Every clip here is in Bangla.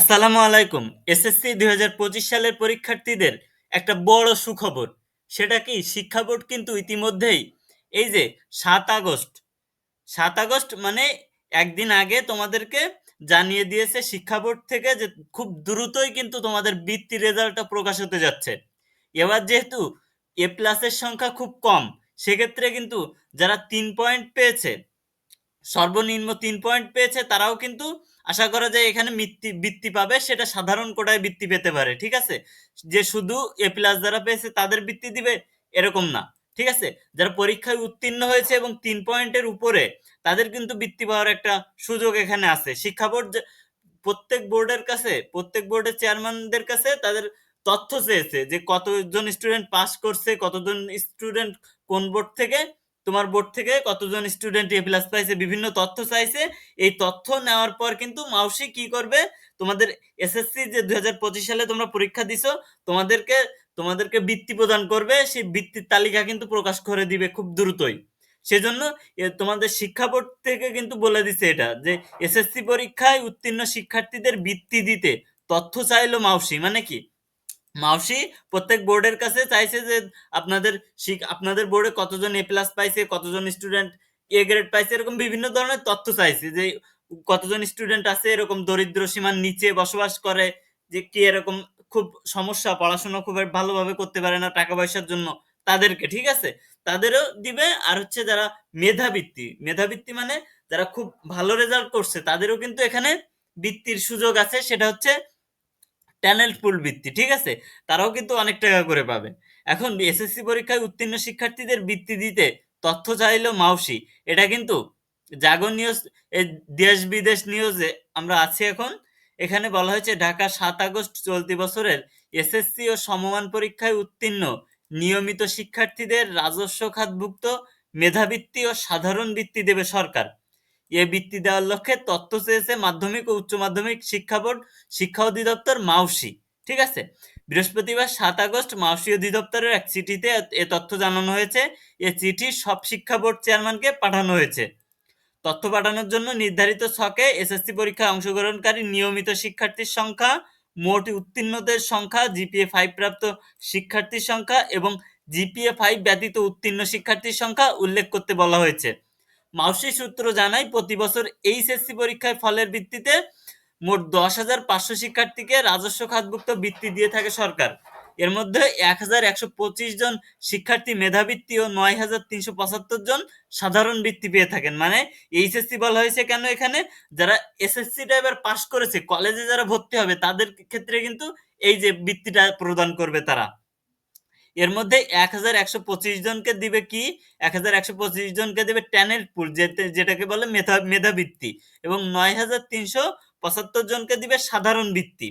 আসসালামু আলাইকুম। এসএসসি ২০২৫ সালের পরীক্ষার্থীদের একটা বড় সুখবর। সেটা কি? শিক্ষা বোর্ড কিন্তু ইতিমধ্যেই এই যে ৭ আগস্ট ৭ আগস্ট মানে একদিন আগে তোমাদেরকে জানিয়ে দিয়েছে শিক্ষা বোর্ড থেকে যে খুব দ্রুতই কিন্তু তোমাদের বৃত্তি রেজাল্টটা প্রকাশ হতে যাচ্ছে। এবার যেহেতু এ প্লাসের সংখ্যা খুব কম, সেক্ষেত্রে কিন্তু যারা ৩ পয়েন্ট পেয়েছে, সর্বনিম্ন ৩ পয়েন্ট পেয়েছে, তারাও কিন্তু আশা করা যায় এখানে বৃত্তি পাবে। সেটা সাধারণ কোটায় বৃত্তি পেতে পারে, ঠিক আছে? যে শুধু এ প্লাস যারা পেয়েছে তাদের বৃত্তি দিবে এরকম না, ঠিক আছে? যারা পরীক্ষায় উত্তীর্ণ হয়েছে এবং ৩ পয়েন্টের উপরে, তাদের কিন্তু বৃত্তি পাওয়ার একটা সুযোগ এখানে আছে। শিক্ষা বোর্ড প্রত্যেক বোর্ডের চেয়ারম্যানদের কাছে তাদের তথ্য চেয়েছে যে কতজন স্টুডেন্ট পাস করছে, কতজন স্টুডেন্ট কোন বোর্ড থেকে, তোমার বোর্ড থেকে কতজন স্টুডেন্ট এ প্লাস পাইছে, বিভিন্ন তথ্য চাইছে। এই তথ্য নেওয়ার পর কিন্তু মাউসি কি করবে, তোমাদের এসএসসি যে ২০২৫ সালে তোমরা পরীক্ষা দিছো, তোমাদেরকে তোমাদেরকে বৃত্তি প্রদান করবে। সেই বৃত্তির তালিকা কিন্তু প্রকাশ করে দিবে খুব দ্রুতই। সেজন্য তোমাদের শিক্ষা বোর্ড থেকে কিন্তু বলে দিছে এটা যে এসএসসি পরীক্ষায় উত্তীর্ণ শিক্ষার্থীদের বৃত্তি দিতে তথ্য চাইলো মাউসি। মানে কি, মাউসি প্রত্যেক বোর্ডের কাছে চাইছে যে আপনাদের আপনাদের বোর্ডে কতজন এ প্লাস পাইছে, কতজন স্টুডেন্ট এ গ্রেড পাইছে, এরকম বিভিন্ন ধরনের তথ্য চাইছে। যে কতজন স্টুডেন্ট আছে এরকম দরিদ্র সীমার নিচে বসবাস করে, যে কি এরকম খুব সমস্যা, পড়াশোনা খুব ভালোভাবে করতে পারে না টাকা পয়সার জন্য, তাদেরকে, ঠিক আছে, তাদেরও দিবে। আর হচ্ছে যারা মেধাবৃত্তি, মেধাবৃত্তি মানে যারা খুব ভালো রেজাল্ট করছে, তাদেরও কিন্তু এখানে বৃত্তির সুযোগ আছে। সেটা হচ্ছে ট্যালেন্ট পুল বৃত্তি, ঠিক আছে? তারাও কিন্তু অনেক টাকা করে পাবে। এখন এসএসসি পরীক্ষায় উত্তীর্ণ শিক্ষার্থীদের বৃত্তি দিতে তথ্য চাইলো মাউসি। এটা কিন্তু জাগো নিউজ, এই দেশ বিদেশ নিউজে আমরা আছি এখন। এখানে বলা হয়েছে ঢাকা ৭ আগস্ট চলতি বছরের এসএসসি ও সমমান পরীক্ষায় উত্তীর্ণ নিয়মিত শিক্ষার্থীদের রাজস্ব খাতভুক্ত মেধাবৃত্তি ও সাধারণ বৃত্তি দেবে সরকার। এ বৃত্তি দেওয়ার লক্ষ্যে তথ্য চেয়েছে মাধ্যমিক ও উচ্চ মাধ্যমিক শিক্ষা বোর্ড, শিক্ষা অধিদপ্তর, মাউসি, ঠিক আছে? বৃহস্পতিবার ৭ আগস্ট মাউসি অধিদপ্তরের এক চিঠিতে এ তথ্য জানানো হয়েছে। এ চিঠি সব শিক্ষা বোর্ড চেয়ারম্যানকে পাঠানো হয়েছে। তথ্য পাঠানোর জন্য নির্ধারিত ছকে এসএসসি পরীক্ষায় অংশগ্রহণকারী নিয়মিত শিক্ষার্থীর সংখ্যা, মোট উত্তীর্ণদের সংখ্যা, জিপিএ ৫ প্রাপ্ত শিক্ষার্থীর সংখ্যা এবং জিপিএ ৫ ব্যতীত উত্তীর্ণ শিক্ষার্থীর সংখ্যা উল্লেখ করতে বলা হয়েছে। মাউসি সূত্র জানায়, প্রতি বছর এইচএসসি পরীক্ষায় ফলের ভিত্তিতে মোট ১০,৫০০ শিক্ষার্থীকে রাজস্ব খাতভুক্ত বৃত্তি দিয়ে থাকে সরকার। এর মধ্যে ১,১২৫ জন শিক্ষার্থী মেধাবৃত্তি ও ৯,৩৭৫ জন সাধারণ বৃত্তি পেয়ে থাকেন। মানে এইচএসসি বলা হয়েছে কেন এখানে, যারা এসএসসিটা এবার পাস করেছে, কলেজে যারা ভর্তি হবে, তাদের ক্ষেত্রে কিন্তু এই যে বৃত্তিটা প্রদান করবে তারা। এর মধ্যে ১,১২৫ জনকে দিবে কি, ১,১২৫ জনকে দেবে ট্যালেন্ট পুল, যেটাকে বলে মেধাবৃত্তি, এবং ৯,৩৭৫ জনকে দিবে সাধারণ বৃত্তি।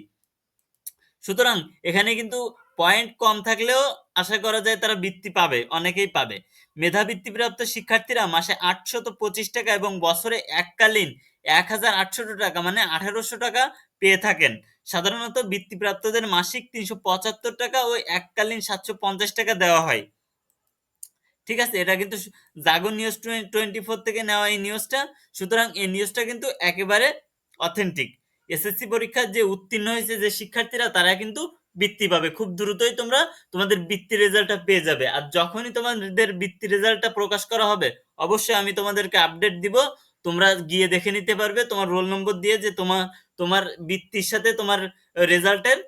সুতরাং এখানে কিন্তু পয়েন্ট কম থাকলেও আশা করা যায় তারা বৃত্তি পাবে, অনেকেই পাবে। মেধাবৃত্তিপ্রাপ্ত শিক্ষার্থীরা মাসে ৮২৫ টাকা এবং বছরে এককালীন ১,৮০০ টাকা মানে ১,৮০০ টাকা পেয়ে থাকেন। সাধারণত বৃত্তিপ্রাপ্তদের মাসিক ৩৭৫ টাকা ও এককালীন ৭৫০ টাকা দেওয়া হয়, ঠিক আছে? এটা কিন্তু জাগো নিউজ 24 থেকে নেওয়া এই নিউজটা। সুতরাং এই নিউজটা কিন্তু একেবারে অথেন্টিক। এসএসসি পরীক্ষার যে উত্তীর্ণ হয়েছে যে শিক্ষার্থীরা, তারা কিন্তু বৃত্তি পাবে খুব দ্রুতই। তোমরা তোমাদের বৃত্তি রেজাল্টটা পেয়ে যাবে। আর যখনই তোমাদের বৃত্তি রেজাল্টটা প্রকাশ করা হবে, অবশ্যই আমি তোমাদেরকে আপডেট দিব। তোমরা গিয়ে দেখে নিতে পারবে তোমার রোল নম্বর দিয়ে যে তোমার তোমার বৃত্তির সাথে তোমার রেজাল্টের,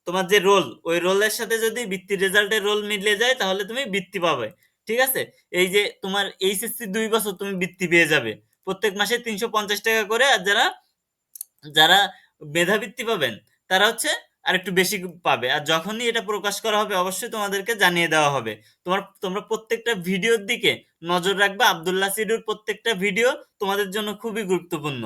তোমার যে রোল, ওই রোলের সাথে যদি বৃত্তির রেজাল্টের রোল মিলে যায়, তাহলে তুমি বৃত্তি পাবে, ঠিক আছে? এই যে তোমার এইচএসসি ২ বছর তুমি বৃত্তি পেয়ে যাবে প্রত্যেক মাসে ৩৫০ টাকা করে। আর যারা যারা মেধাবৃত্তি পাবেন, তারা হচ্ছে আরেকটু বেশি পাবে। আর যখনই এটা প্রকাশ করা হবে, অবশ্যই তোমাদেরকে জানিয়ে দেওয়া হবে। তোমরা প্রত্যেকটা ভিডিওর দিকে নজর রাখবা। আব্দুল্লাহ সিডুর প্রত্যেকটা ভিডিও তোমাদের জন্য খুবই গুরুত্বপূর্ণ।